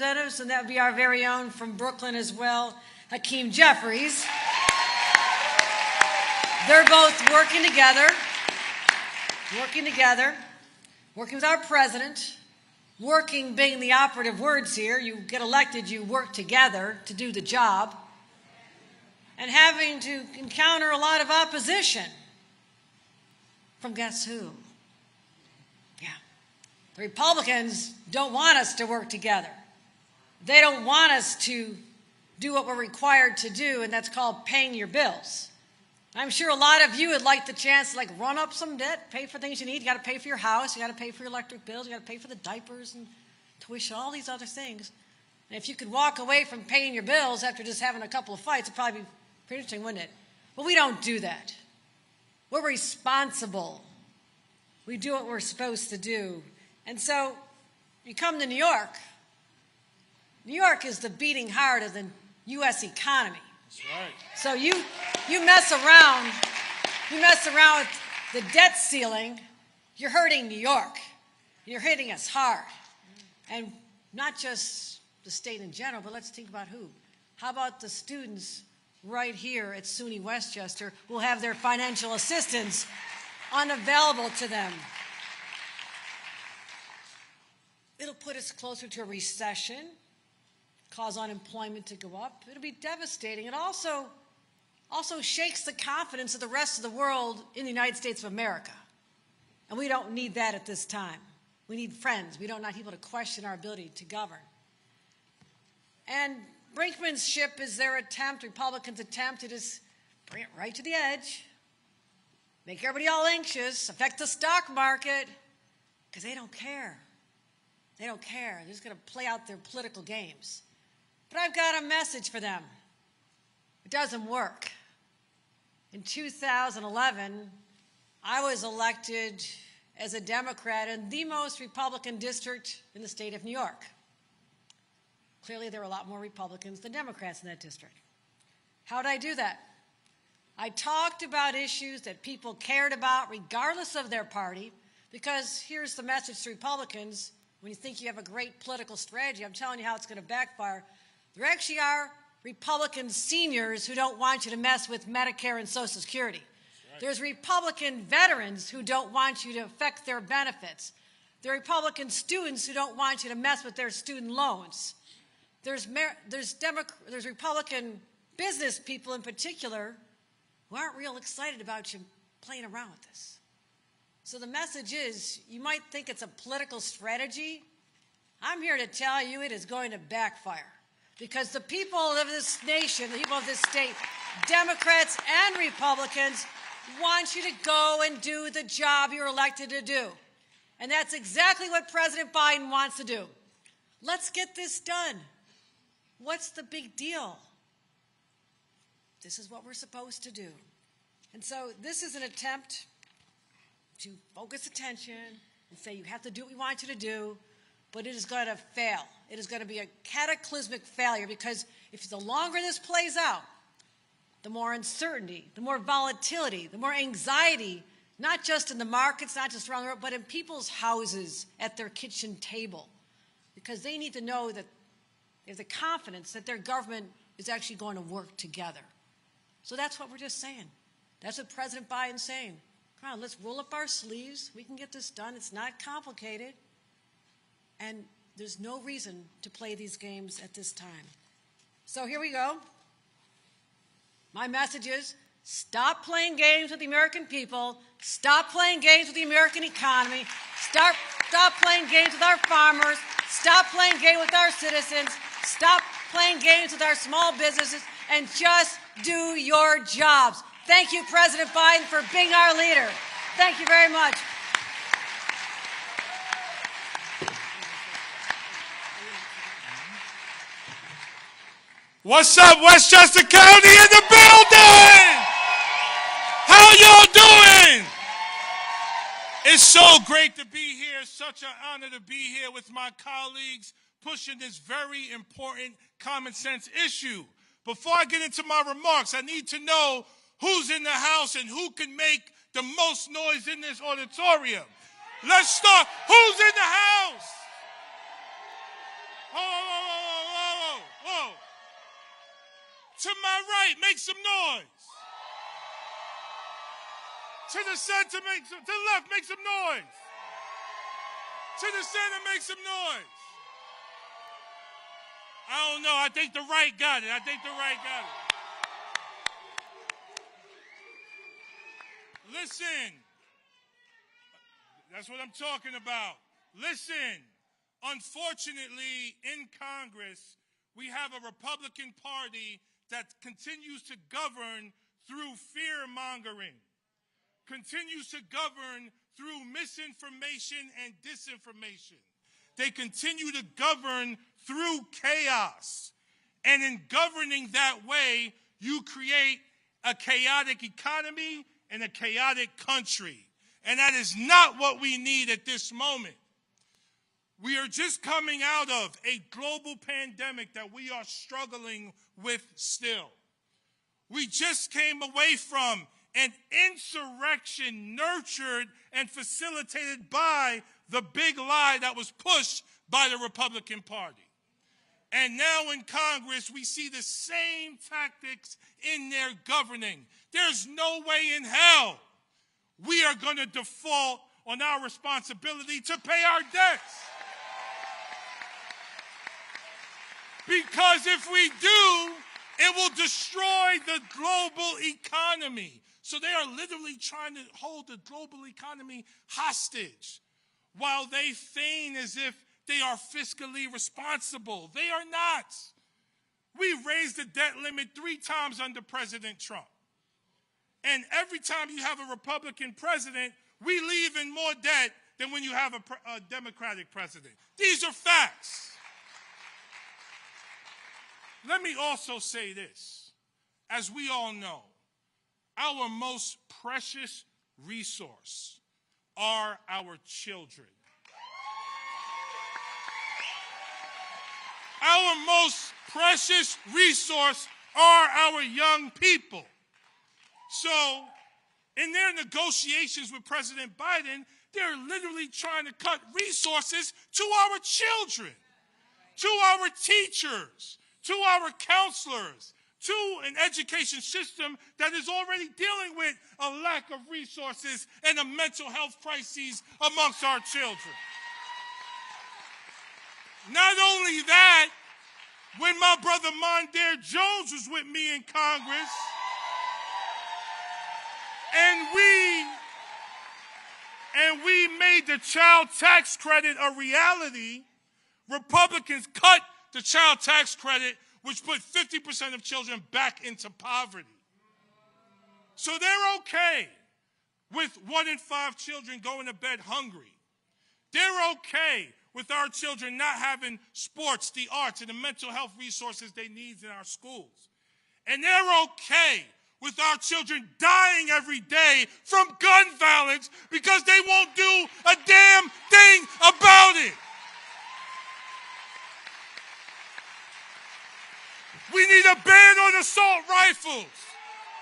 representatives, and that would be our very own from Brooklyn as well, Hakeem Jeffries. They're both working together, working with our president, working being the operative words here. You get elected, you work together to do the job, and having to encounter a lot of opposition from guess who? Yeah. The Republicans don't want us to work together. They don't want us to do what we're required to do, and that's called paying your bills. I'm sure a lot of you would like the chance to run up some debt, pay for things you need. You got to pay for your house, you got to pay for your electric bills, you got to pay for the diapers and tuition, all these other things. And if you could walk away from paying your bills after just having a couple of fights, it'd probably be pretty interesting, wouldn't it? But we don't do that. We're responsible. We do what we're supposed to do. And so you come to New York. New York is the beating heart of the U.S. economy. That's right. So you mess around with the debt ceiling, you're hurting New York. You're hitting us hard. And not just the state in general, but let's think about who. How about the students right here at SUNY Westchester who will have their financial assistance unavailable to them? It'll put us closer to a recession, cause unemployment to go up. It'll be devastating. It also shakes the confidence of the rest of the world in the United States of America. And we don't need that at this time. We need friends. We don't need people to question our ability to govern. And brinkmanship is their attempt, Republicans' attempt to just bring it right to the edge, make everybody all anxious, affect the stock market, because they don't care. They don't care. They're just going to play out their political games. But I've got a message for them. It doesn't work. In 2011, I was elected as a Democrat in the most Republican district in the state of New York. Clearly, there were a lot more Republicans than Democrats in that district. How did I do that? I talked about issues that people cared about regardless of their party, because here's the message to Republicans. When you think you have a great political strategy, I'm telling you how it's going to backfire. There actually are Republican seniors who don't want you to mess with Medicare and Social Security. Right. There's Republican veterans who don't want you to affect their benefits. There are Republican students who don't want you to mess with their student loans. There's Republican business people in particular who aren't real excited about you playing around with this. So the message is, you might think it's a political strategy. I'm here to tell you it is going to backfire. Because the people of this nation, the people of this state, Democrats and Republicans, want you to go and do the job you're elected to do. And that's exactly what President Biden wants to do. Let's get this done. What's the big deal? This is what we're supposed to do. And so this is an attempt to focus attention and say you have to do what we want you to do, but it is going to fail. It is going to be a cataclysmic failure, because if the longer this plays out, the more uncertainty, the more volatility, the more anxiety, not just in the markets, not just around the world, but in people's houses, at their kitchen table, because they need to know that they have the confidence that their government is actually going to work together. So that's what we're just saying. That's what President Biden's saying. Come on, let's roll up our sleeves. We can get this done. It's not complicated. And there's no reason to play these games at this time. So here we go. My message is, stop playing games with the American people. Stop playing games with the American economy. Stop playing games with our farmers. Stop playing games with our citizens. Stop playing games with our small businesses, and just do your jobs. Thank you, President Biden, for being our leader. Thank you very much. What's up, Westchester County in the building? How y'all doing? It's so great to be here. Such an honor to be here with my colleagues pushing this very important common sense issue. Before I get into my remarks, I need to know who's in the house and who can make the most noise in this auditorium. Let's start. Who's in the house? Oh, To my right, make some noise. To the center, to the left, make some noise. To the center, make some noise. I don't know. I think the right got it. Listen. That's what I'm talking about. Listen. Unfortunately, in Congress, we have a Republican Party that continues to govern through fear-mongering, continues to govern through misinformation and disinformation. They continue to govern through chaos. And in governing that way, you create a chaotic economy and a chaotic country. And that is not what we need at this moment. We are just coming out of a global pandemic that we are struggling with still. We just came away from an insurrection nurtured and facilitated by the big lie that was pushed by the Republican Party. And now in Congress, we see the same tactics in their governing. There's no way in hell we are going to default on our responsibility to pay our debts. Because if we do, it will destroy the global economy. So they are literally trying to hold the global economy hostage while they feign as if they are fiscally responsible. They are not. We raised the debt limit 3 times under President Trump. And every time you have a Republican president, we leave in more debt than when you have a Democratic president. These are facts. Let me also say this. As we all know, our most precious resource are our children. Our most precious resource are our young people. So, in their negotiations with President Biden, they're literally trying to cut resources to our children, to our teachers, to our counselors, to an education system that is already dealing with a lack of resources and a mental health crisis amongst our children. Not only that, when my brother Mondaire Jones was with me in Congress, and we made the child tax credit a reality, Republicans cut the child tax credit, which put 50% of children back into poverty. So they're okay with 1 in 5 children going to bed hungry. They're okay with our children not having sports, the arts, and the mental health resources they need in our schools. And they're okay with our children dying every day from gun violence because they won't do a damn thing about it. We need a ban on assault rifles.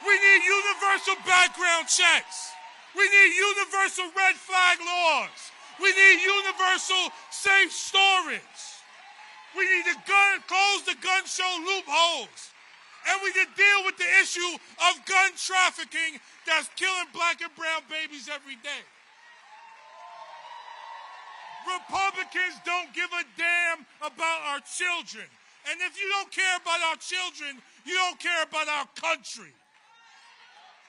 We need universal background checks. We need universal red flag laws. We need universal safe storage. We need to close the gun show loopholes. And we need to deal with the issue of gun trafficking that's killing black and brown babies every day. Republicans don't give a damn about our children. And if you don't care about our children, you don't care about our country.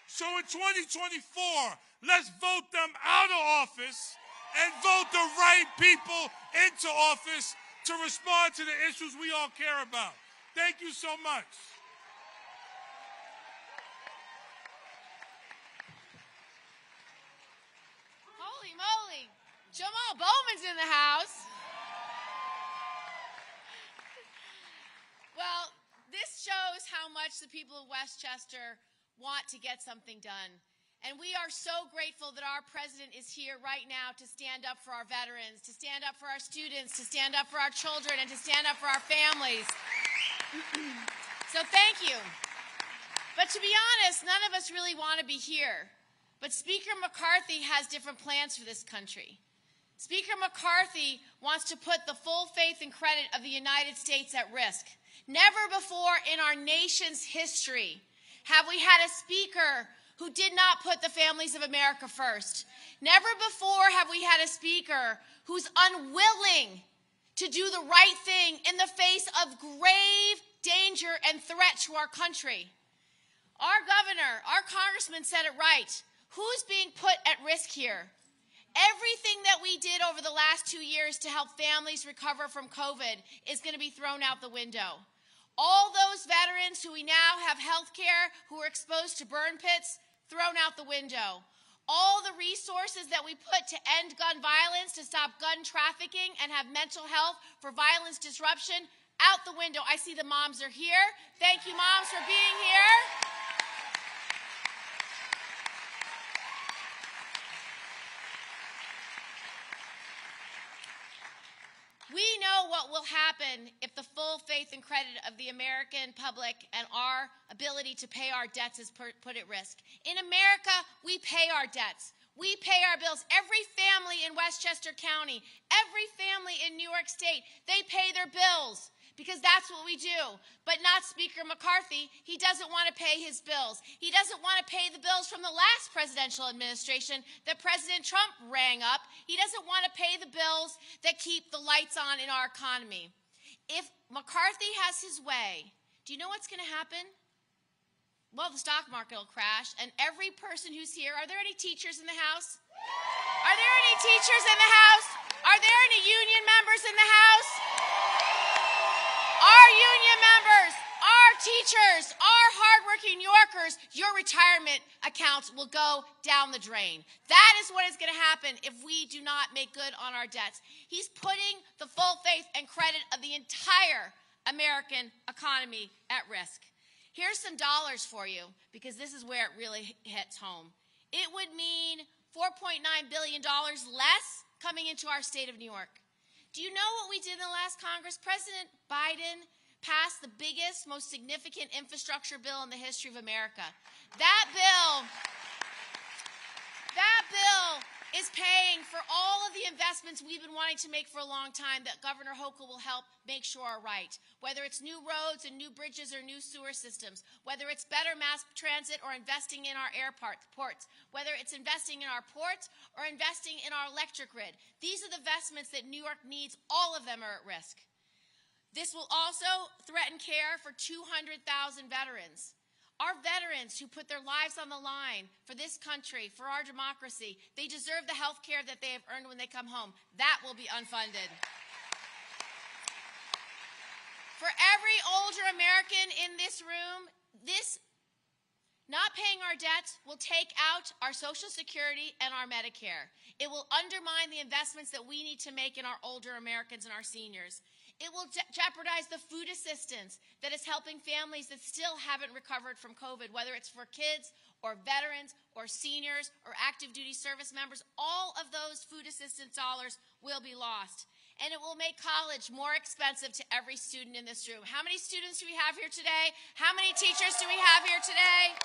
So in 2024, let's vote them out of office and vote the right people into office to respond to the issues we all care about. Thank you so much. Holy moly, Jamaal Bowman's in the house. Well, this shows how much the people of Westchester want to get something done. And we are so grateful that our president is here right now to stand up for our veterans, to stand up for our students, to stand up for our children, and to stand up for our families. So thank you. But to be honest, none of us really want to be here. But Speaker McCarthy has different plans for this country. Speaker McCarthy wants to put the full faith and credit of the United States at risk. Never before in our nation's history have we had a speaker who did not put the families of America first. Never before have we had a speaker who's unwilling to do the right thing in the face of grave danger and threat to our country. Our governor, our congressman said it right. Who's being put at risk here? Everything that we did over the last 2 years to help families recover from COVID is going to be thrown out the window. All those veterans who we now have health care, who are exposed to burn pits, thrown out the window. All the resources that we put to end gun violence, to stop gun trafficking, and have mental health for violence disruption, out the window. I see the moms are here. Thank you, moms, for being here. We know what will happen if the full faith and credit of the American public and our ability to pay our debts is put at risk. In America, we pay our debts. We pay our bills. Every family in Westchester County, every family in New York State, they pay their bills because that's what we do. But not Speaker McCarthy. He doesn't want to pay his bills. He doesn't want to pay the bills from the last presidential administration that President Trump rang up. He doesn't want to pay the bills that keep the lights on in our economy. If McCarthy has his way, do you know what's going to happen? Well, the stock market will crash, and every person who's here, are there any teachers in the house? Are there any teachers in the house? Are there any union members in the house? Our union members, our teachers, our hardworking New Yorkers, your retirement accounts will go down the drain. That is what is going to happen if we do not make good on our debts. He's putting the full faith and credit of the entire American economy at risk. Here's some dollars for you, because this is where it really hits home. It would mean $4.9 billion less coming into our state of New York. Do you know what we did in the last Congress? President Biden passed the biggest, most significant infrastructure bill in the history of America. That bill is paying for all of the investments we've been wanting to make for a long time that Governor Hochul will help make sure are right. Whether it's new roads and new bridges or new sewer systems, whether it's better mass transit or investing in our ports, whether it's investing in our ports or investing in our electric grid. These are the investments that New York needs. All of them are at risk. This will also threaten care for 200,000 veterans. Our veterans who put their lives on the line for this country, for our democracy, they deserve the health care that they have earned when they come home. That will be unfunded. For every older American in this room, this not paying our debts will take out our Social Security and our Medicare. It will undermine the investments that we need to make in our older Americans and our seniors. It will jeopardize the food assistance that is helping families that still haven't recovered from COVID, whether it's for kids or veterans or seniors or active duty service members. All of those food assistance dollars will be lost. And it will make college more expensive to every student in this room. How many students do we have here today? How many teachers do we have here today?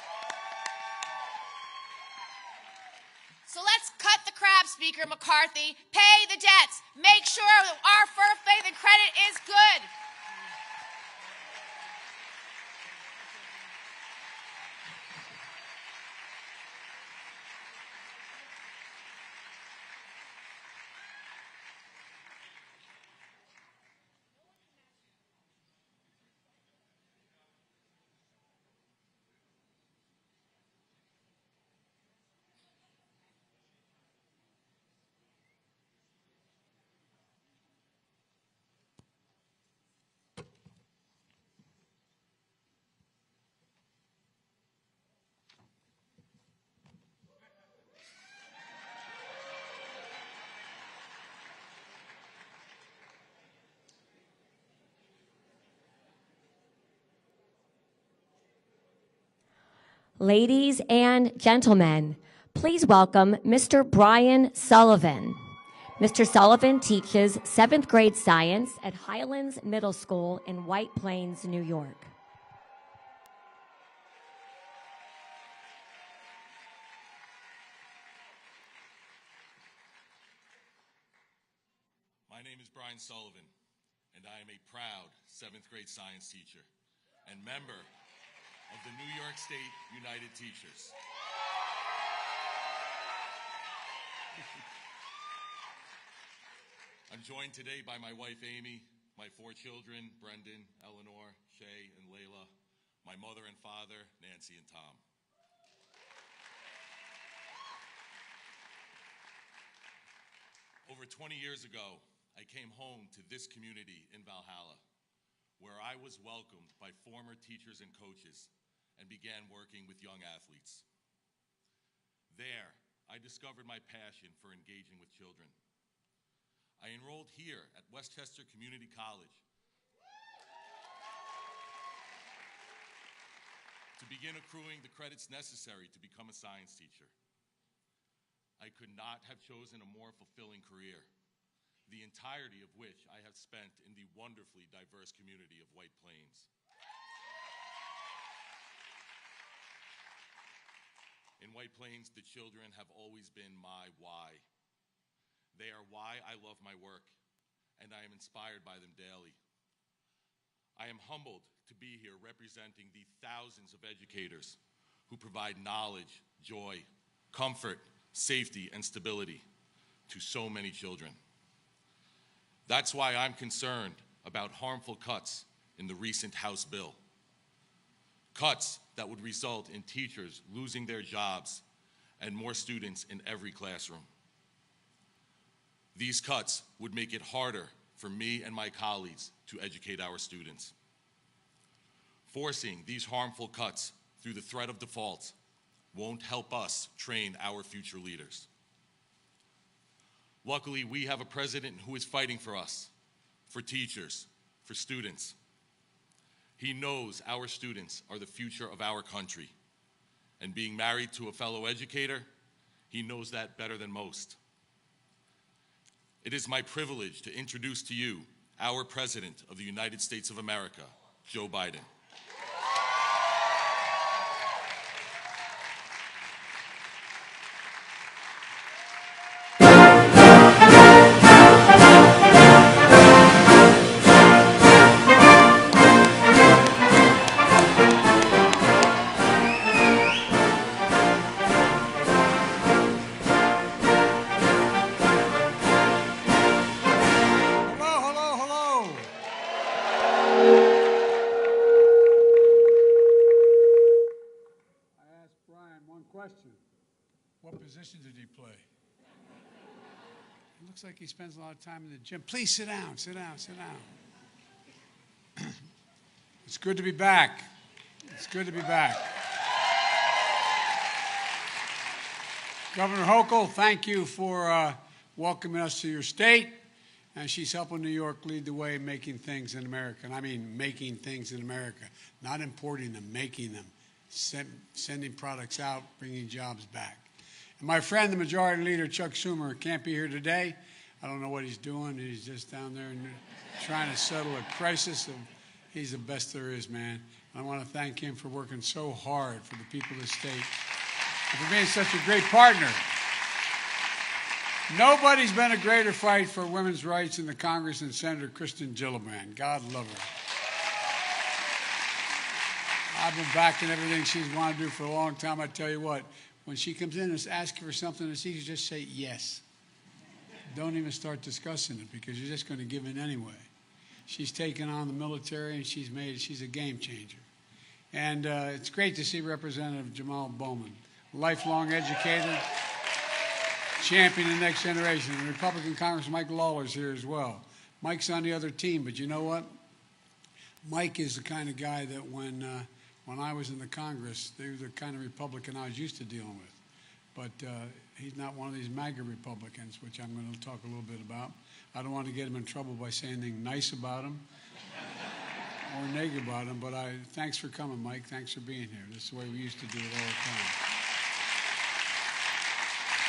So let's cut the crap, Speaker McCarthy. Pay the debts. Make sure that our full faith and credit is good. Ladies and gentlemen, please welcome Mr. Brian Sullivan. Mr. Sullivan teaches 7th grade science at Highlands Middle School in White Plains, New York. My name is Brian Sullivan, and I am a proud 7th grade science teacher and member of the New York State United Teachers. I'm joined today by my wife, Amy, my 4 children, Brendan, Eleanor, Shay, and Layla, my mother and father, Nancy and Tom. Over 20 years ago, I came home to this community in Valhalla, where I was welcomed by former teachers and coaches and began working with young athletes. There, I discovered my passion for engaging with children. I enrolled here at Westchester Community College to begin accruing the credits necessary to become a science teacher. I could not have chosen a more fulfilling career, the entirety of which I have spent in the wonderfully diverse community of White Plains. In White Plains, the children have always been my why. They are why I love my work, and I am inspired by them daily. I am humbled to be here representing the thousands of educators who provide knowledge, joy, comfort, safety, and stability to so many children. That's why I'm concerned about harmful cuts in the recent House bill. Cuts that would result in teachers losing their jobs and more students in every classroom. These cuts would make it harder for me and my colleagues to educate our students. Forcing these harmful cuts through the threat of default won't help us train our future leaders. Luckily, we have a president who is fighting for us, for teachers, for students. He knows our students are the future of our country, and being married to a fellow educator, he knows that better than most. It is my privilege to introduce to you our President of the United States of America, Joe Biden. What position did he play? It looks like he spends a lot of time in the gym. Please sit down, sit down, sit down. It's good to be back. It's good to be back. Governor Hochul, thank you for welcoming us to your state. And she's helping New York lead the way in making things in America. And I mean making things in America, not importing them, making them, sending products out, bringing jobs back. And my friend, the Majority Leader, Chuck Schumer, can't be here today. I don't know what he's doing. He's just down there trying to settle a crisis. He's the best there is, man. And I want to thank him for working so hard for the people of the state and for being such a great partner. Nobody's been a greater fight for women's rights in the Congress than Senator Kirsten Gillibrand. God love her. I've been backing everything she's wanted to do for a long time. I tell you what, when she comes in and asks you for something, it's easy to just say yes. Don't even start discussing it because you're just going to give in anyway. She's taken on the military and she's a game changer. And it's great to see Representative Jamaal Bowman, lifelong educator, champion of the next generation. And Republican Congressman Mike Lawler's here as well. Mike's on the other team, but you know what? Mike is the kind of guy that when I was in the Congress, they were the kind of Republican I was used to dealing with. But he's not one of these MAGA Republicans, which I'm going to talk a little bit about. I don't want to get him in trouble by saying anything nice about him or negative about him, but thanks for coming, Mike. Thanks for being here. This is the way we used to do it all the time.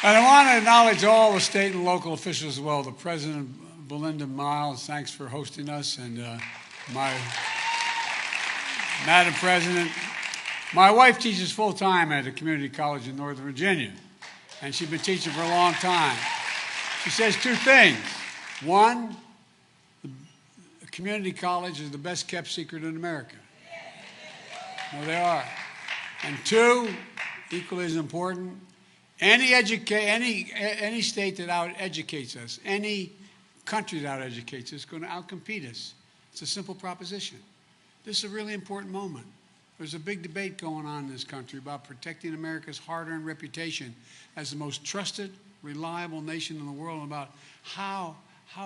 And I want to acknowledge all the state and local officials as well. The President, Belinda Miles, thanks for hosting us, and Madam President, my wife teaches full-time at a community college in Northern Virginia, and she's been teaching for a long time. She says two things. One, the community college is the best kept secret in America. No, they are. And two, equally as important, any state that out-educates us, any country that out-educates us is going to out-compete us. It's a simple proposition. This is a really important moment. There's a big debate going on in this country about protecting America's hard-earned reputation as the most trusted, reliable nation in the world, and about how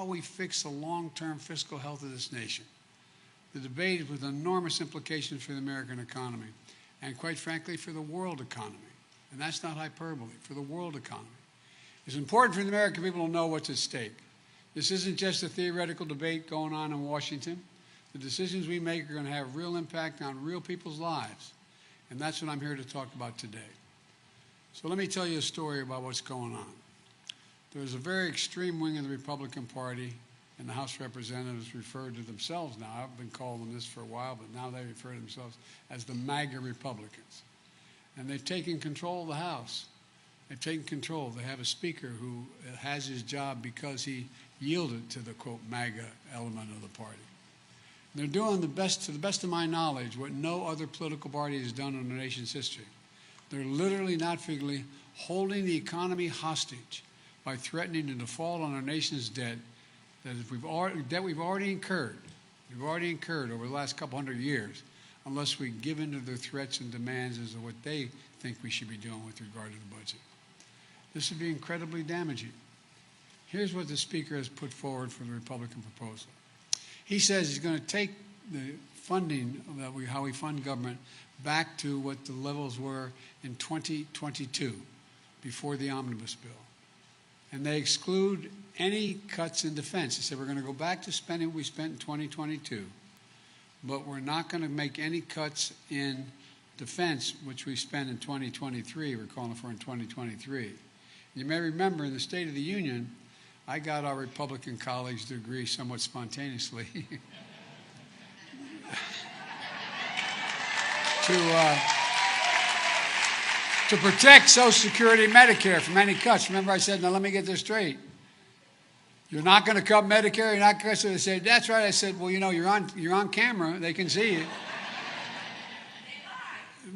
we fix the long-term fiscal health of this nation. The debate is with enormous implications for the American economy and, quite frankly, for the world economy. And that's not hyperbole, for the world economy. It's important for the American people to know what's at stake. This isn't just a theoretical debate going on in Washington. The decisions we make are going to have real impact on real people's lives. And that's what I'm here to talk about today. So let me tell you a story about what's going on. There's a very extreme wing of the Republican Party, and the House of Representatives refer to themselves now. I've been calling them this for a while, but now they refer to themselves as the MAGA Republicans. And they've taken control of the House. They've taken control. They have a speaker who has his job because he yielded to the, quote, MAGA element of the party. They're doing the best, to the best of my knowledge, what no other political party has done in the nation's history. They're literally, not figuratively, holding the economy hostage by threatening to default on our nation's debt that we've already incurred over the last couple hundred years, unless we give in to their threats and demands as to what they think we should be doing with regard to the budget. This would be incredibly damaging. Here's what the Speaker has put forward for the Republican proposal. He says he's going to take the funding, how we fund government, back to what the levels were in 2022, before the omnibus bill. And they exclude any cuts in defense. He said we're going to go back to spending what we spent in 2022, but we're not going to make any cuts in defense, which we spent in 2023. We're calling for in 2023. You may remember in the State of the Union, I got our Republican colleagues to agree somewhat spontaneously to protect Social Security and Medicare from any cuts. Remember I said, now let me get this straight. You're not going to cut Medicare, you're not going to. So they said, that's right. I said, well, you know, you're on camera. They can see you.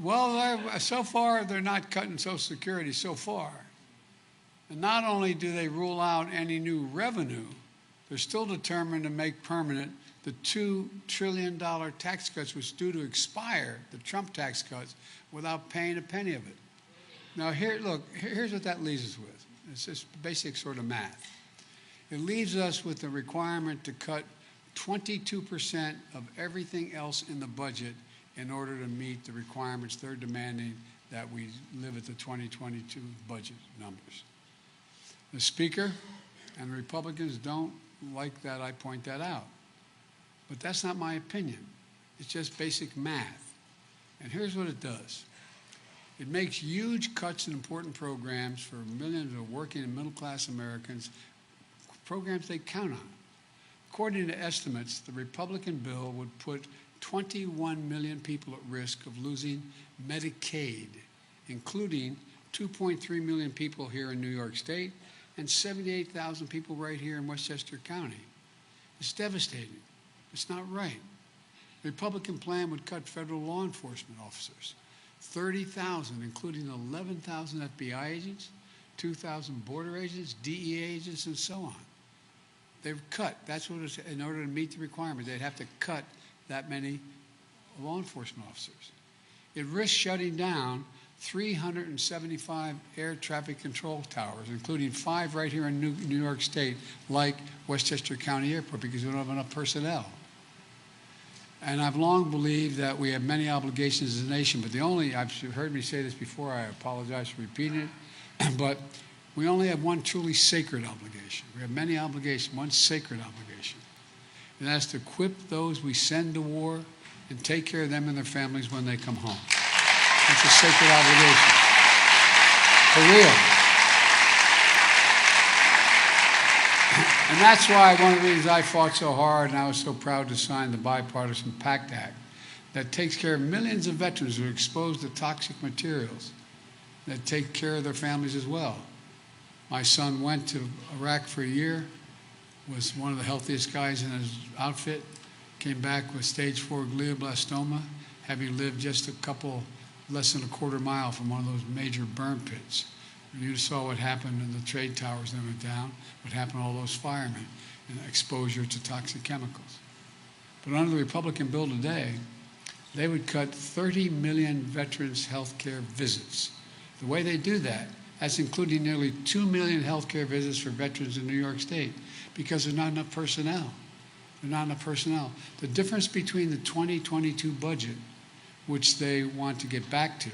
Well, so far, they're not cutting Social Security so far. And not only do they rule out any new revenue, they're still determined to make permanent the $2 trillion tax cuts which due to expire, the Trump tax cuts, without paying a penny of it. Now, here's what that leaves us with. It's just basic sort of math. It leaves us with the requirement to cut 22% of everything else in the budget in order to meet the requirements they're demanding that we live at the 2022 budget numbers. The Speaker and the Republicans don't like that I point that out. But that's not my opinion. It's just basic math. And here's what it does. It makes huge cuts in important programs for millions of working and middle-class Americans, programs they count on. According to estimates, the Republican bill would put 21 million people at risk of losing Medicaid, including 2.3 million people here in New York State and 78,000 people right here in Westchester County. It's devastating. It's not right. The Republican plan would cut federal law enforcement officers, 30,000, including 11,000 FBI agents, 2,000 border agents, DEA agents, and so on. They've cut. That's what it's, in order to meet the requirement, they'd have to cut that many law enforcement officers. It risks shutting down 375 air traffic control towers, including 5 right here in New York State, like Westchester County Airport, because we don't have enough personnel. And I've long believed that we have many obligations as a nation, but I've heard me say this before, I apologize for repeating it, but we only have one truly sacred obligation. We have many obligations, one sacred obligation. And that's to equip those we send to war and take care of them and their families when they come home. It's a sacred obligation. For real. And that's why one of the reasons I fought so hard and I was so proud to sign the Bipartisan PACT Act that takes care of millions of veterans who are exposed to toxic materials, that take care of their families as well. My son went to Iraq for a year, was one of the healthiest guys in his outfit, came back with stage 4 glioblastoma, having lived just less than a quarter mile from one of those major burn pits. You saw what happened in the trade towers that went down, what happened to all those firemen, and exposure to toxic chemicals. But under the Republican bill today, they would cut 30 million veterans' health care visits. The way they do that, that's including nearly 2 million health care visits for veterans in New York State, because there's not enough personnel. There's not enough personnel. The difference between the 2022 budget, which they want to get back to,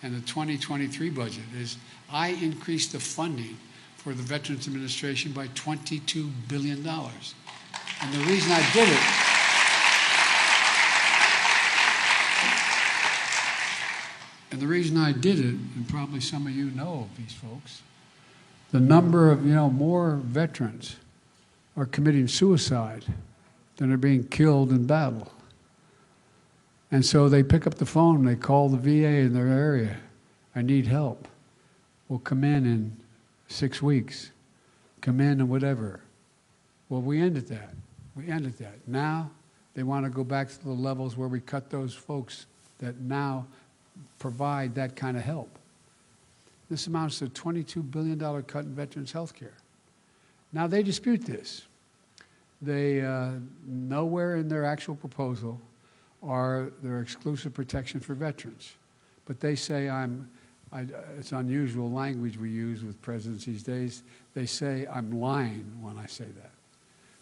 and the 2023 budget is I increased the funding for the Veterans Administration by $22 billion. And the reason I did it, and probably some of you know of these folks, the number of, more veterans are committing suicide than are being killed in battle. And so they pick up the phone, they call the VA in their area. I need help. We'll come in 6 weeks. Come in and whatever. Well, we ended that. Now they want to go back to the levels where we cut those folks that now provide that kind of help. This amounts to a $22 billion cut in veterans' health care. Now they dispute this. They, nowhere in their actual proposal are there exclusive protection for veterans. But they say it's unusual language we use with presidents these days. They say I'm lying when I say that.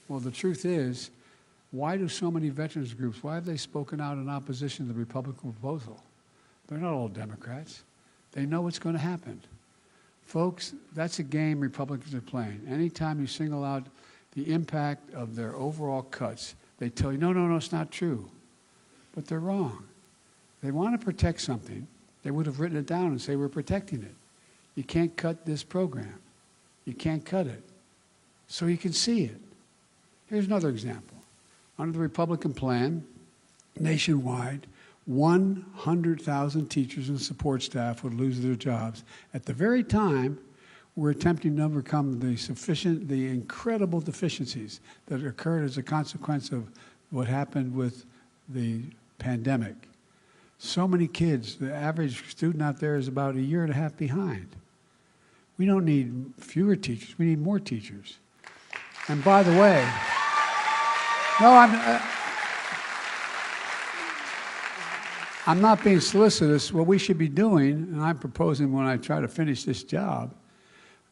Well, the truth is, why do so many veterans groups, why have they spoken out in opposition to the Republican proposal? They're not all Democrats. They know what's going to happen. Folks, that's a game Republicans are playing. Anytime you single out the impact of their overall cuts, they tell you, no, it's not true. But they're wrong. They want to protect something. They would have written it down and say, we're protecting it. You can't cut this program. You can't cut it. So you can see it. Here's another example. Under the Republican plan, nationwide, 100,000 teachers and support staff would lose their jobs at the very time we're attempting to overcome the incredible deficiencies that occurred as a consequence of what happened with the pandemic. So many kids, the average student out there is about 1.5 years behind. We don't need fewer teachers, we need more teachers. And by the way, I'm not being solicitous. What we should be doing, and I'm proposing when I try to finish this job,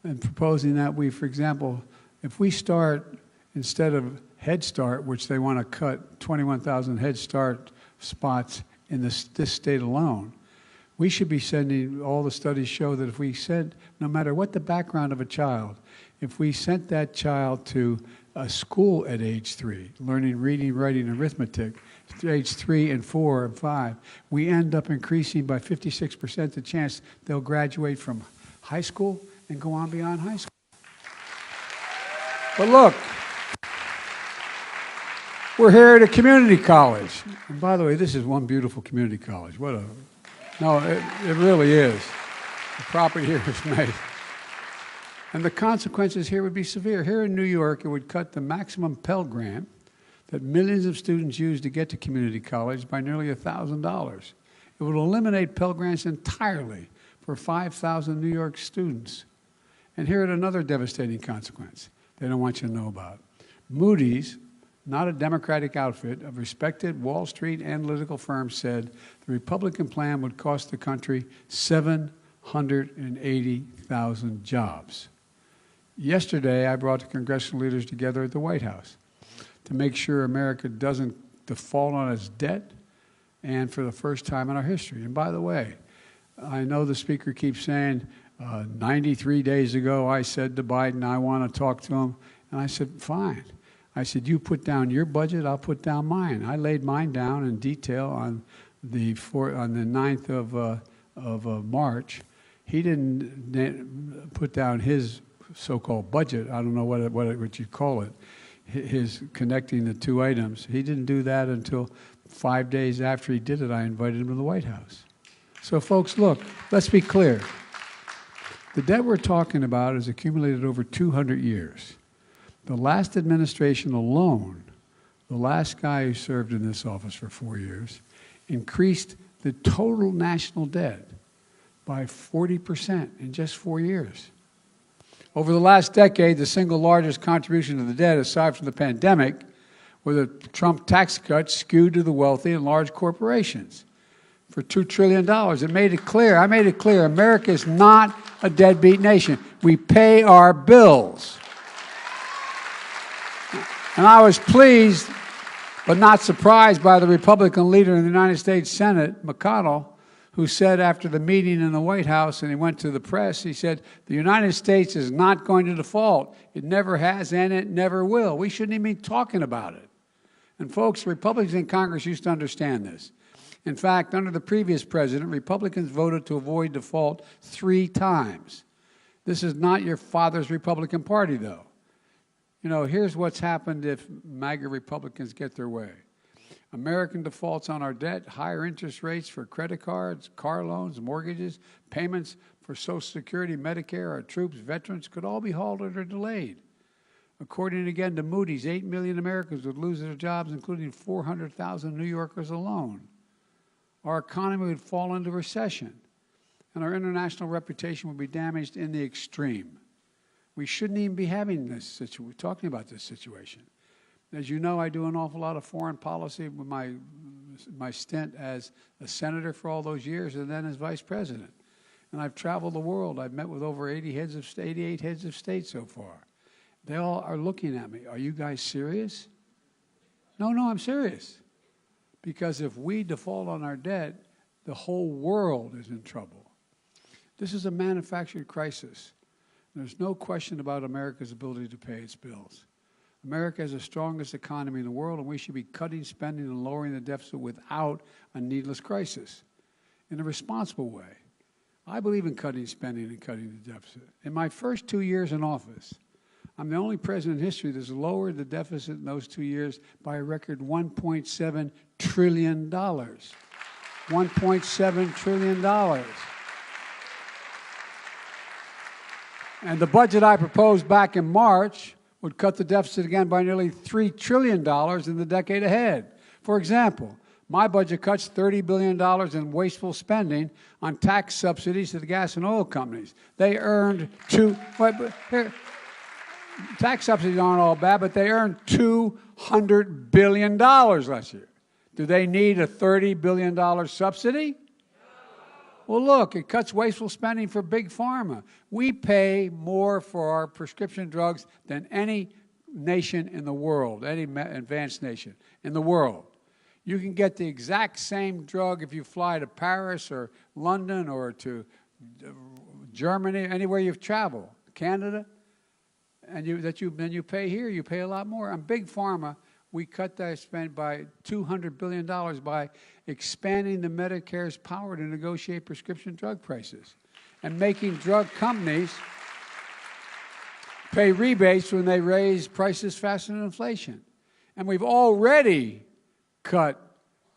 and proposing that we, for example, if we start, instead of Head Start, which they want to cut 21,000 Head Start spots in this state alone, we should be sending, all the studies show that if we send, no matter what the background of a child, if we sent that child to a school at age 3, learning reading, writing, arithmetic, age 3 and 4 and 5, we end up increasing by 56% the chance they'll graduate from high school and go on beyond high school. But look, we're here at a community college. And by the way, this is one beautiful community college. No, it really is. The property here is amazing. And the consequences here would be severe. Here in New York, it would cut the maximum Pell Grant that millions of students use to get to community college by nearly $1,000. It would eliminate Pell Grants entirely for 5,000 New York students. And here at another devastating consequence they don't want you to know about. Moody's, not a Democratic outfit, a respected Wall Street analytical firm, said the Republican plan would cost the country 780,000 jobs. Yesterday, I brought the congressional leaders together at the White House to make sure America doesn't default on its debt, and for the first time in our history. And by the way, I know the speaker keeps saying, 93 days ago I said to Biden, I want to talk to him. And I said, fine. I said, you put down your budget, I'll put down mine. I laid mine down in detail on the 9th of March. He didn't put down his so-called budget. I don't know what you call it. His connecting the two items. He didn't do that until 5 days after he did it. I invited him to the White House. So folks, look, let's be clear. The debt we're talking about is accumulated over 200 years. The last administration alone the last guy who served in this office for 4 years, increased the total national debt by 40% in just 4 years. Over the last decade, the single largest contribution to the debt, aside from the pandemic, were the Trump tax cuts skewed to the wealthy and large corporations for $2 trillion. It made it clear, I made it clear, America is not a deadbeat nation. We pay our bills. And I was pleased, but not surprised by the Republican leader in the United States Senate, McConnell, who said after the meeting in the White House, and he went to the press, he said, the United States is not going to default. It never has, and it never will. We shouldn't even be talking about it. And folks, Republicans in Congress used to understand this. In fact, under the previous president, Republicans voted to avoid default 3 times. This is not your father's Republican Party, though. You know, here's what's happened if MAGA Republicans get their way. American defaults on our debt, higher interest rates for credit cards, car loans, mortgages, payments for Social Security, Medicare, our troops, veterans could all be halted or delayed. According again to Moody's, 8 million Americans would lose their jobs, including 400,000 New Yorkers alone. Our economy would fall into recession, and our international reputation would be damaged in the extreme. We shouldn't even be having this situation, talking about this situation. As you know, I do an awful lot of foreign policy with my stint as a senator for all those years and then as vice president. And I've traveled the world. I've met with over 88 heads of state so far. They all are looking at me. Are you guys serious? No, I'm serious. Because if we default on our debt, the whole world is in trouble. This is a manufactured crisis. There's no question about America's ability to pay its bills. America has the strongest economy in the world, and we should be cutting spending and lowering the deficit without a needless crisis. In a responsible way, I believe in cutting spending and cutting the deficit. In my first 2 years in office, I'm the only president in history that's lowered the deficit in those 2 years by a record $1.7 trillion. $1.7 trillion. And the budget I proposed back in March would cut the deficit again by nearly $3 trillion in the decade ahead. For example, my budget cuts $30 billion in wasteful spending on tax subsidies to the gas and oil companies. They earned tax subsidies aren't all bad, but they earned $200 billion last year. Do they need a $30 billion subsidy? Well, look, it cuts wasteful spending for big pharma. We pay more for our prescription drugs than any nation in the world, any advanced nation in the world. You can get the exact same drug if you fly to Paris or London or to Germany, anywhere you've traveled, Canada, and then you pay here, you pay a lot more. On big pharma, we cut that spend by $200 billion by expanding the Medicare's power to negotiate prescription drug prices and making drug companies pay rebates when they raise prices faster than inflation. And we've already cut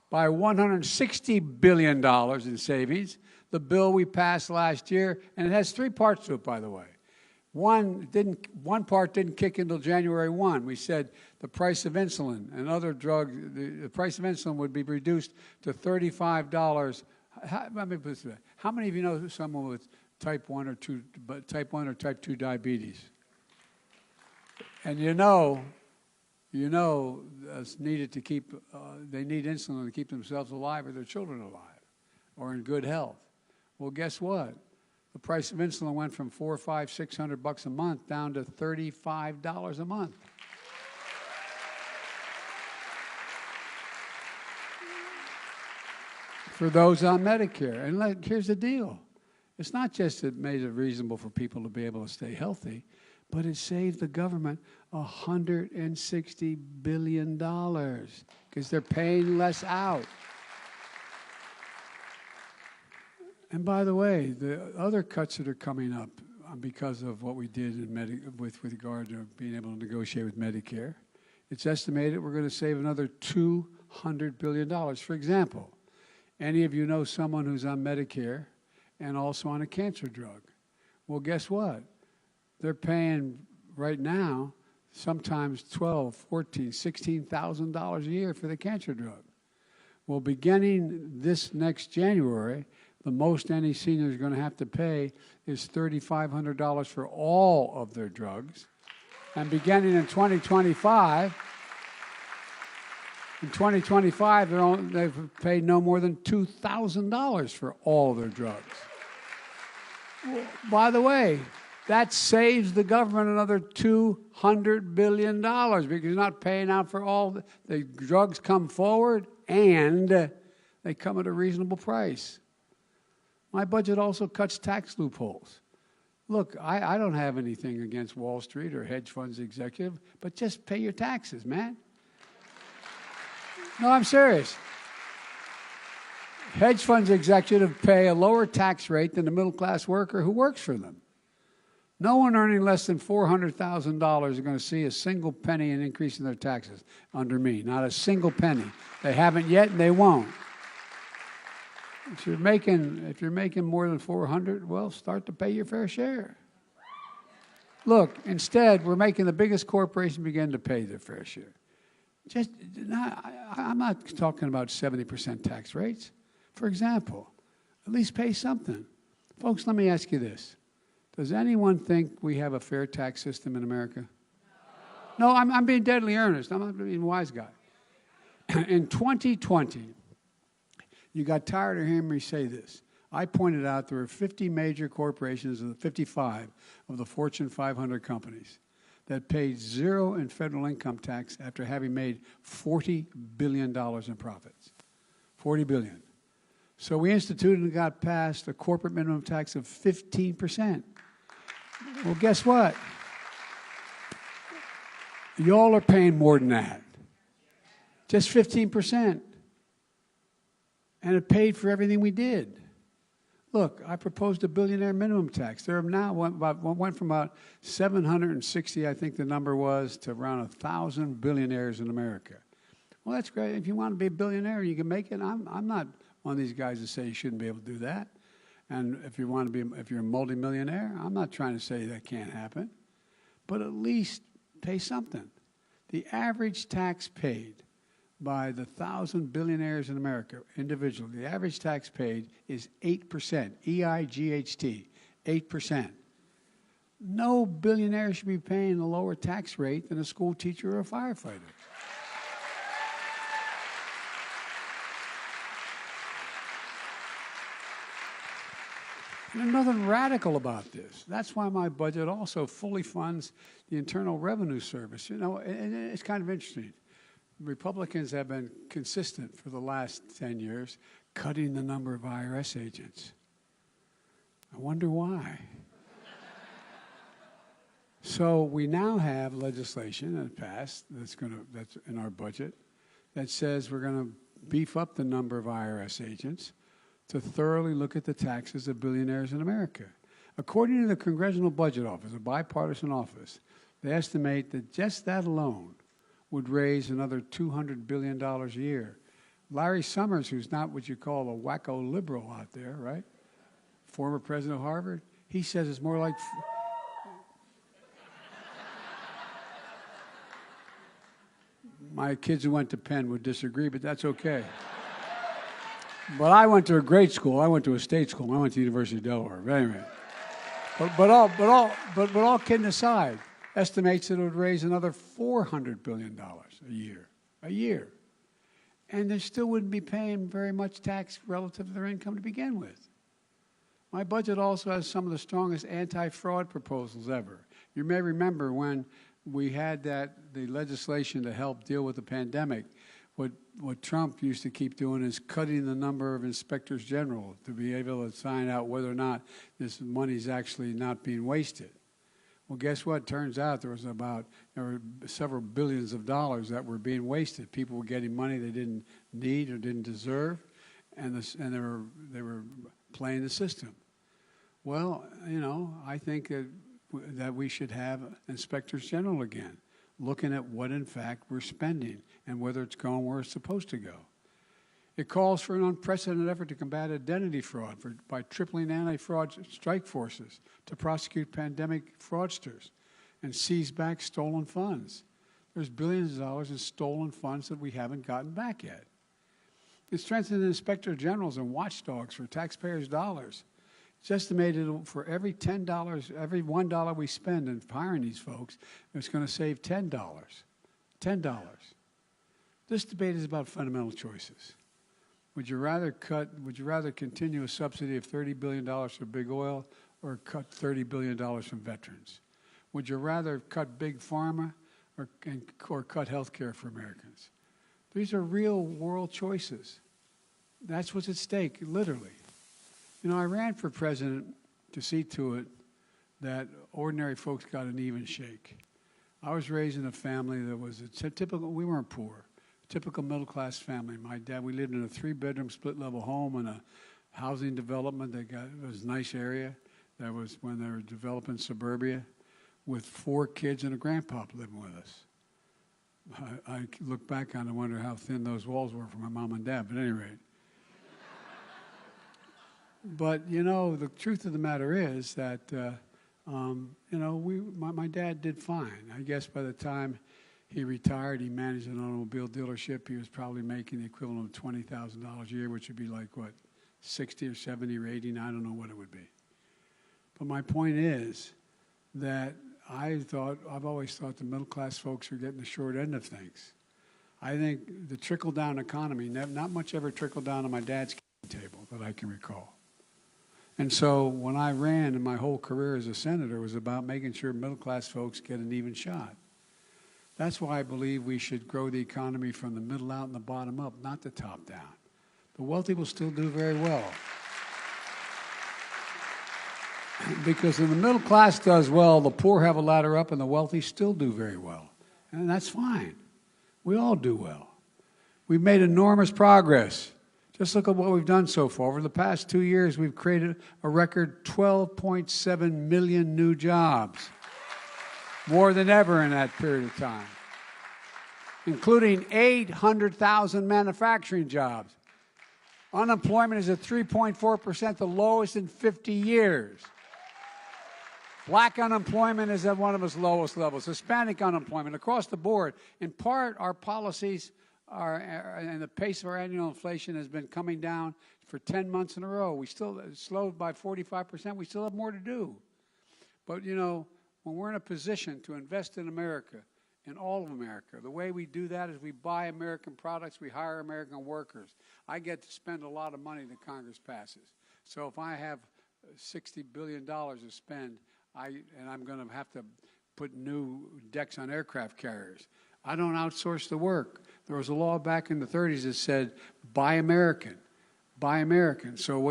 by $160 billion in savings the bill we passed last year, and it has 3 parts to it, by the way. One part didn't kick in until January 1. We said the price of insulin and other drugs, the price of insulin would be reduced to $35. Let me put this way. How many of you know someone with type 1 or type 2 diabetes? And you know, it's needed to keep, they need insulin to keep themselves alive or their children alive or in good health. Well, guess what? The price of insulin went from $400, $500, $600 a month down to $35 a month. For those on Medicare. And here's the deal. It's not just it made it reasonable for people to be able to stay healthy, but it saved the government $160 billion because they're paying less out. And by the way, the other cuts that are coming up because of what we did in with regard to being able to negotiate with Medicare, it's estimated we're going to save another $200 billion. For example, any of you know someone who's on Medicare and also on a cancer drug? Well, guess what? They're paying right now sometimes $12,000, $14,000, $16,000 a year for the cancer drug. Well, beginning this next January, the most any senior is going to have to pay is $3,500 for all of their drugs. And beginning in 2025, they've paid no more than $2,000 for all their drugs. Well, by the way, that saves the government another $200 billion because you're not paying out for all the drugs come forward and they come at a reasonable price. My budget also cuts tax loopholes. Look, I don't have anything against Wall Street or hedge funds executive, but just pay your taxes, man. No, I'm serious. Hedge funds executives pay a lower tax rate than the middle-class worker who works for them. No one earning less than $400,000 is going to see a single penny in increase in their taxes under me. Not a single penny. They haven't yet, and they won't. If you're making more than $400,000, well, start to pay your fair share. Look, instead, we're making the biggest corporations begin to pay their fair share. I'm not talking about 70% tax rates. For example, at least pay something. Folks, let me ask you this. Does anyone think we have a fair tax system in America? No, I'm being deadly earnest. I'm not being a wise guy. In 2020, you got tired of hearing me say this. I pointed out there were 50 major corporations, 55 of the Fortune 500 companies that paid zero in federal income tax after having made $40 billion in profits. $40 billion. So we instituted and got passed a corporate minimum tax of 15%. Well, guess what? Y'all are paying more than that. Just 15%. And it paid for everything we did. Look, I proposed a billionaire minimum tax. There are now went from about 760, I think the number was, to around 1,000 billionaires in America. Well, that's great. If you want to be a billionaire, you can make it. I'm not one of these guys that say you shouldn't be able to do that. And if you're a multimillionaire, I'm not trying to say that can't happen. But at least pay something. The average tax paid by the 1,000 billionaires in America individually, the average tax paid is 8%, E-I-G-H-T, 8%. No billionaire should be paying a lower tax rate than a school teacher or a firefighter. There's nothing radical about this. That's why my budget also fully funds the Internal Revenue Service. You know, and it's kind of interesting. Republicans have been consistent for the last 10 years, cutting the number of IRS agents. I wonder why. So we now have legislation that passed that's in our budget that says we're going to beef up the number of IRS agents to thoroughly look at the taxes of billionaires in America. According to the Congressional Budget Office, a bipartisan office, they estimate that just that alone would raise another $200 billion a year. Larry Summers, who's not what you call a wacko liberal out there, right? Former president of Harvard, he says it's more like... My kids who went to Penn would disagree, but that's okay. But I went to a great school. I went to a state school. I went to the University of Delaware. But anyway, but all kidding aside, estimates that it would raise another $400 billion a year. And they still wouldn't be paying very much tax relative to their income to begin with. My budget also has some of the strongest anti-fraud proposals ever. You may remember when we had the legislation to help deal with the pandemic, what Trump used to keep doing is cutting the number of inspectors general to be able to find out whether or not this money is actually not being wasted. Well, guess what? Turns out there were several billions of dollars that were being wasted. People were getting money they didn't need or didn't deserve, and they were playing the system. Well, you know, I think that we should have inspectors general again, looking at what, in fact, we're spending and whether it's going where it's supposed to go. It calls for an unprecedented effort to combat identity fraud by tripling anti-fraud strike forces to prosecute pandemic fraudsters. and seize back stolen funds. There's billions of dollars in stolen funds that we haven't gotten back yet. It strengthened the inspector generals and watchdogs for taxpayers' dollars. It's estimated for every $10, every $1 we spend in hiring these folks, it's going to save $10. $10. This debate is about fundamental choices. Would you rather continue a subsidy of $30 billion for big oil or cut $30 billion from veterans? Would you rather cut big pharma or cut health care for Americans? These are real world choices. That's what's at stake, literally. You know, I ran for president to see to it that ordinary folks got an even shake. I was raised in a family that was a typical, we weren't poor, typical middle-class family. My dad, we lived in a 3-bedroom split-level home in a housing development that it was a nice area. That was when they were developing suburbia with 4 kids and a grandpa living with us. I look back on it and wonder how thin those walls were for my mom and dad, but at any rate. But, you know, the truth of the matter is that, you know, my dad did fine. I guess by the time he retired, he managed an automobile dealership. He was probably making the equivalent of $20,000 a year, which would be like, what, 60 or 70 or 80, I don't know what it would be. But my point is that I've always thought the middle-class folks are getting the short end of things. I think the trickle-down economy, not much ever trickled down on my dad's table that I can recall. And so when I ran, and my whole career as a senator was about making sure middle-class folks get an even shot. That's why I believe we should grow the economy from the middle out and the bottom up, not the top down. The wealthy will still do very well. Because when the middle class does well, the poor have a ladder up and the wealthy still do very well. And that's fine. We all do well. We've made enormous progress. Just look at what we've done so far. Over the past 2 years, we've created a record 12.7 million new jobs. More than ever in that period of time. Including 800,000 manufacturing jobs. Unemployment is at 3.4%, the lowest in 50 years. Black unemployment is at one of its lowest levels. Hispanic unemployment across the board. In part, our policies and the pace of our annual inflation has been coming down for 10 months in a row. We still slowed by 45%. We still have more to do. But, you know, when we're in a position to invest in America, in all of America, the way we do that is we buy American products, we hire American workers. I get to spend a lot of money that Congress passes. So if I have $60 billion to spend, and I'm going to have to put new decks on aircraft carriers, I don't outsource the work. There was a law back in the 30s that said, buy American, buy American. So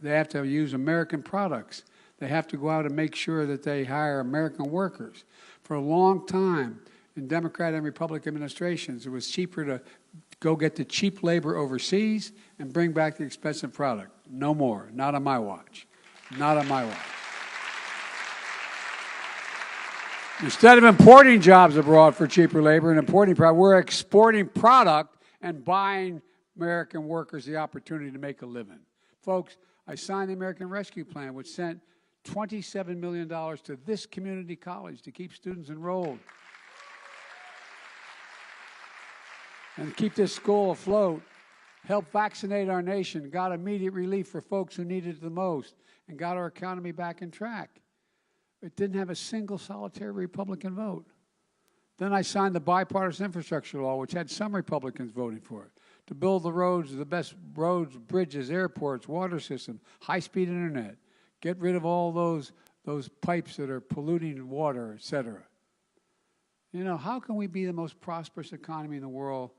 they have to use American products. They have to go out and make sure that they hire American workers. For a long time, in Democrat and Republican administrations, it was cheaper to go get the cheap labor overseas and bring back the expensive product. No more. Not on my watch. Not on my watch. Instead of importing jobs abroad for cheaper labor and importing product, we're exporting product and buying American workers the opportunity to make a living. Folks, I signed the American Rescue Plan, which sent $27 million to this community college to keep students enrolled and keep this school afloat, help vaccinate our nation, got immediate relief for folks who needed it the most, and got our economy back in track. It didn't have a single solitary Republican vote. Then I signed the bipartisan infrastructure law, which had some Republicans voting for it, to build the roads, the best roads, bridges, airports, water system, high-speed internet, get rid of all those pipes that are polluting water, et cetera. You know, how can we be the most prosperous economy in the world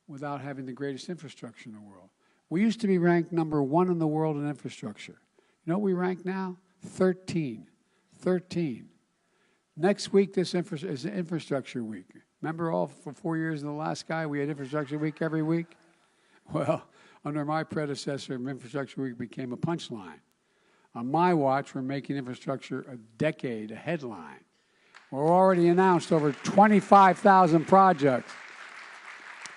without having the greatest infrastructure in the world? We used to be ranked #1 in the world in infrastructure. You know what we rank now? 13. 13. Next week, this is Infrastructure Week. Remember all for 4 years in the last guy, we had Infrastructure Week every week? Well, under my predecessor, Infrastructure Week became a punchline. On my watch, we're making infrastructure a decade, a headline. We're already announced over 25,000 projects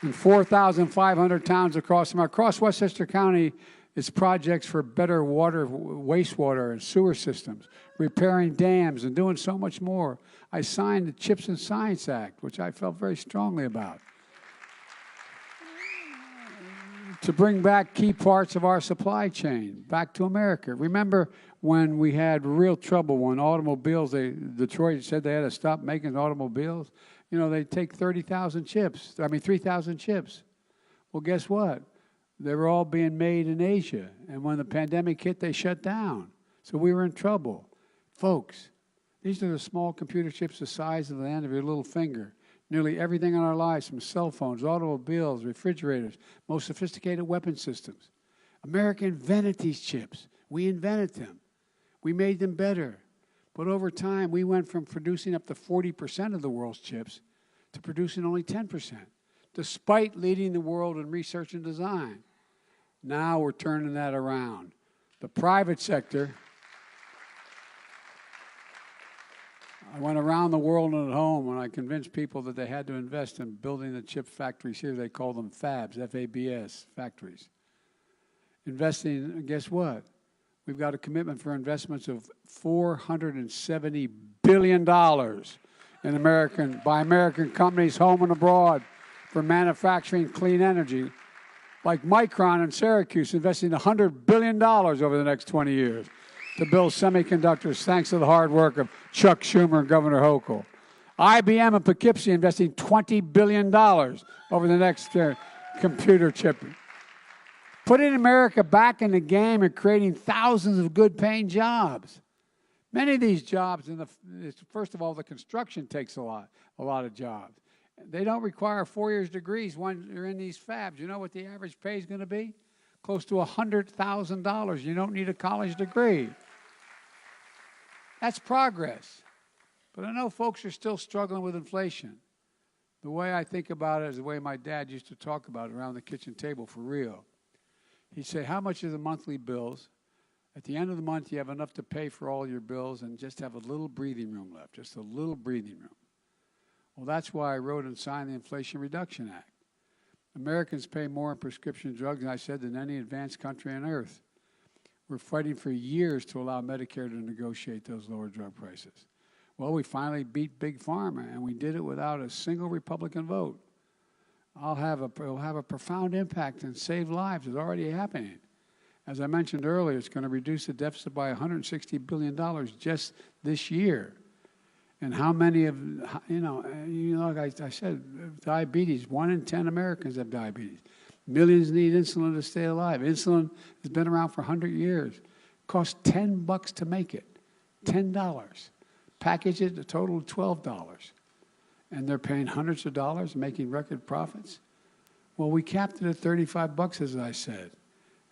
in 4,500 towns across Westchester County It's projects for better water, wastewater, and sewer systems, repairing dams, and doing so much more. I signed the CHIPS and Science Act, which I felt very strongly about, to bring back key parts of our supply chain back to America. Remember when we had real trouble when automobiles, Detroit said they had to stop making automobiles? You know, they'd take 3,000 chips. Well, guess what? They were all being made in Asia. And when the pandemic hit, they shut down. So we were in trouble. Folks, these are the small computer chips the size of the end of your little finger. Nearly everything in our lives, from cell phones, automobiles, refrigerators, most sophisticated weapon systems. America invented these chips. We invented them. We made them better. But over time, we went from producing up to 40% of the world's chips to producing only 10%, despite leading the world in research and design. Now we're turning that around. The private sector, I went around the world and at home and I convinced people that they had to invest in building the chip factories here. They call them fabs, F-A-B-S, factories. Investing, guess what? We've got a commitment for investments of $470 billion by American companies home and abroad for manufacturing clean energy, like Micron in Syracuse investing $100 billion over the next 20 years to build semiconductors thanks to the hard work of Chuck Schumer and Governor Hochul. IBM and Poughkeepsie investing $20 billion over the next computer chip. Putting America back in the game and creating thousands of good-paying jobs. Many of these jobs, first of all, the construction takes a lot of jobs. They don't require 4 years degrees when you're in these fabs. You know what the average pay is going to be? Close to $100,000. You don't need a college degree. That's progress. But I know folks are still struggling with inflation. The way I think about it is the way my dad used to talk about it around the kitchen table for real. He'd say, how much are the monthly bills? At the end of the month, you have enough to pay for all your bills and just have a little breathing room left, just a little breathing room. Well, that's why I wrote and signed the Inflation Reduction Act. Americans pay more in prescription drugs, as I said, than any advanced country on earth. We're fighting for years to allow Medicare to negotiate those lower drug prices. Well, we finally beat Big Pharma, and we did it without a single Republican vote. It'll have a profound impact and save lives. It's already happening. As I mentioned earlier, it's going to reduce the deficit by $160 billion just this year. And how many of, like I said, diabetes, 1 in 10 Americans have diabetes. Millions need insulin to stay alive. Insulin has been around for 100 years. It costs $10 to make it, $10. Package it, a total of $12. And they're paying hundreds of dollars, making record profits. Well, we capped it at $35, as I said.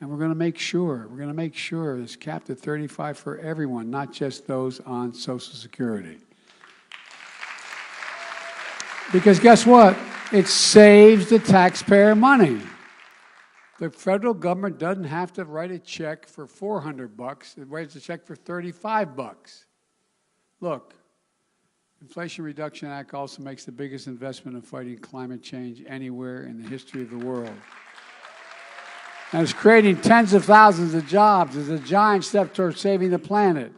And we're going to make sure it's capped at $35 for everyone, not just those on Social Security. Because guess what? It saves the taxpayer money. The federal government doesn't have to write a check for $400. It writes a check for $35. Look, Inflation Reduction Act also makes the biggest investment in fighting climate change anywhere in the history of the world. And it's creating tens of thousands of jobs. It's a giant step towards saving the planet.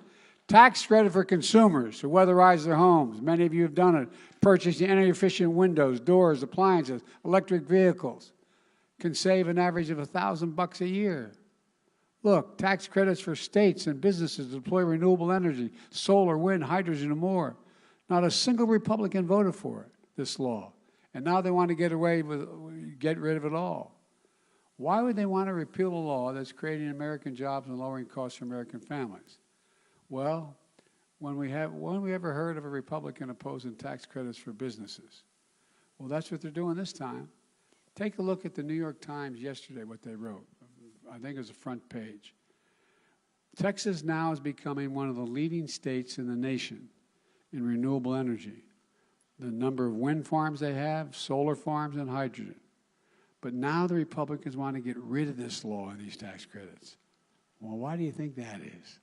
Tax credit for consumers who weatherize their homes. Many of you have done it. Purchasing energy-efficient windows, doors, appliances, electric vehicles can save an average of $1,000 a year. Look, tax credits for states and businesses to deploy renewable energy, solar, wind, hydrogen, and more. Not a single Republican voted for it, this law. And now they want to get rid of it all. Why would they want to repeal a law that's creating American jobs and lowering costs for American families? Well, when we ever heard of a Republican opposing tax credits for businesses? Well, that's what they're doing this time. Take a look at the New York Times yesterday, what they wrote. I think it was the front page. Texas now is becoming one of the leading states in the nation in renewable energy. The number of wind farms they have, solar farms, and hydrogen. But now the Republicans want to get rid of this law and these tax credits. Well, why do you think that is?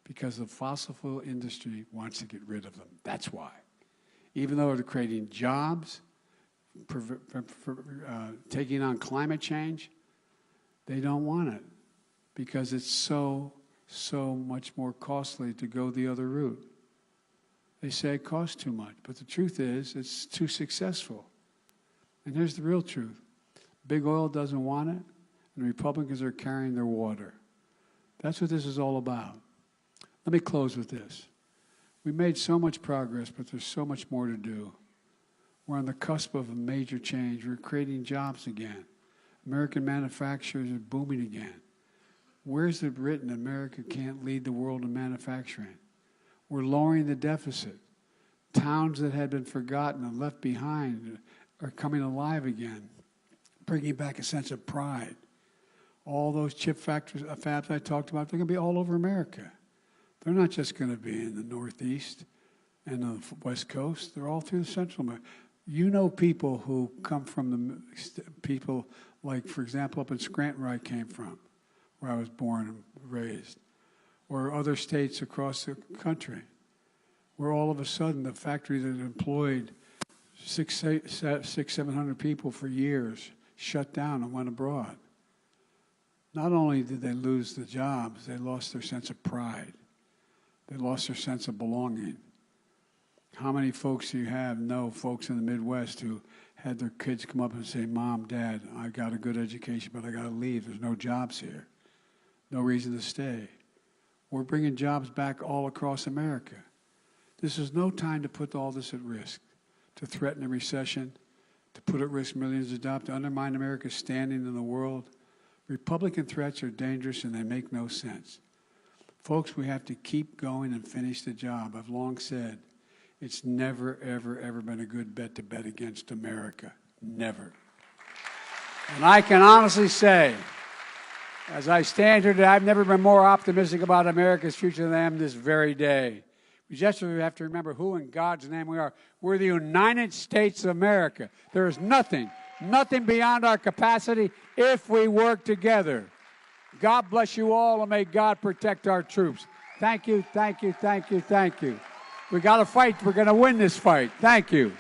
Because the fossil fuel industry wants to get rid of them. That's why. Even though they're creating jobs, taking on climate change, they don't want it. because it's so much more costly to go the other route. They say it costs too much, but the truth is it's too successful. And here's the real truth. Big oil doesn't want it, and Republicans are carrying their water. That's what this is all about. Let me close with this. We made so much progress, but there's so much more to do. We're on the cusp of a major change. We're creating jobs again. American manufacturers are booming again. Where's it written America can't lead the world in manufacturing? We're lowering the deficit. Towns that had been forgotten and left behind are coming alive again, bringing back a sense of pride. All those chip factories, fabs I talked about, they're going to be all over America. They're not just going to be in the Northeast and the West Coast. They're all through the Central America. You know people who come from the people like, for example, up in Scranton where I came from, where I was born and raised, or other states across the country, where all of a sudden the factory that employed 700 people for years shut down and went abroad. Not only did they lose the jobs, they lost their sense of pride. They lost their sense of belonging. How many folks do you know folks in the Midwest who had their kids come up and say, Mom, Dad, I got a good education, but I got to leave. There's no jobs here. No reason to stay. We're bringing jobs back all across America. This is no time to put all this at risk, to threaten a recession, to put at risk millions of jobs, to undermine America's standing in the world. Republican threats are dangerous and they make no sense. Folks, we have to keep going and finish the job. I've long said it's never, ever, ever been a good bet to bet against America. Never. And I can honestly say, as I stand here today, I've never been more optimistic about America's future than I am this very day. We just have to remember who in God's name we are. We're the United States of America. There is nothing beyond our capacity if we work together. God bless you all, and may God protect our troops. Thank you, thank you, thank you, thank you. We got to fight. We're going to win this fight. Thank you.